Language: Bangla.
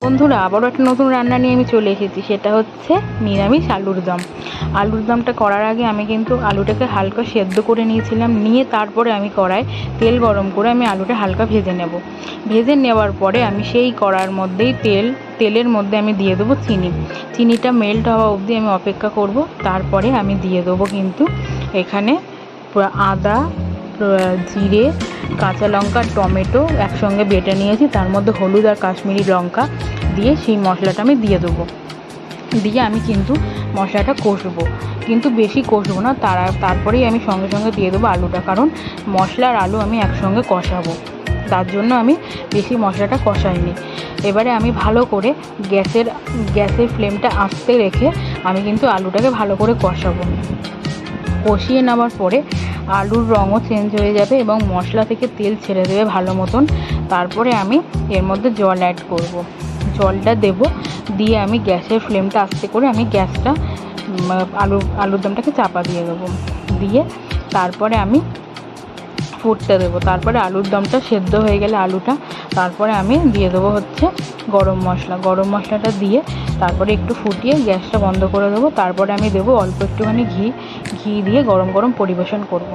বন্ধুরা, আবারও একটা নতুন রান্না নিয়ে আমি চলে এসেছি। সেটা হচ্ছে নিরামিষ আলুর দম। আলুর দমটা করার আগে আমি কিন্তু আলুটাকে হালকা সেদ্ধ করে নিয়েছিলাম। নিয়ে তারপরে আমি কড়ায় তেল গরম করে আমি আলুটা হালকা ভেজে নেব। ভেজে নেওয়ার পরে আমি সেই কড়ার মধ্যেই তেলের মধ্যে আমি দিয়ে দেবো চিনি। চিনিটা মেল্ট হওয়া অবধি আমি অপেক্ষা করব। তারপরে আমি দিয়ে দেবো কিন্তু এখানে আদা, জিরে, কাঁচা লঙ্কা, টমেটো একসঙ্গে বেটে নিয়েছি। তার মধ্যে হলুদ আর কাশ্মীরি লঙ্কা দিয়ে সেই মশলাটা আমি দিয়ে দেবো। দিয়ে আমি কিন্তু মশলাটা কষবো, কিন্তু বেশি কষবো না। তারপরেই আমি সঙ্গে সঙ্গে দিয়ে দেবো আলুটা, কারণ মশলা আর আলু আমি একসঙ্গে কষাবো। তার জন্য আমি বেশি মশলাটা কষাইনি। এবারে আমি ভালো করে গ্যাসের ফ্লেমটা আস্তে রেখে আমি কিন্তু আলুটাকে ভালো করে কষাবো। কষিয়ে নেওয়ার পরে আলুর রঙও চেঞ্জ হয়ে যাবে এবং মশলা থেকে তেল ছেড়ে দেবে ভালো মতন। তারপরে আমি এর মধ্যে জল অ্যাড করব। জলটা দেব, দিয়ে আমি গ্যাসের ফ্লেমটা আস্তে করে আমি গ্যাসটা আলুর দমটাকে চাপা দিয়ে দেবো। দিয়ে তারপরে আমি ফুটতে দেবো। তারপরে আলুর দমটা সেদ্ধ হয়ে গেলে আলুটা, তারপরে আমি দিয়ে দেবো হচ্ছে গরম মশলাটা দিয়ে তারপরে একটু ফুটিয়ে গ্যাসটা বন্ধ করে দেবো। তারপরে আমি দেবো অল্প একটুখানি ঘি দিয়ে গরম গরম পরিবেশন করব।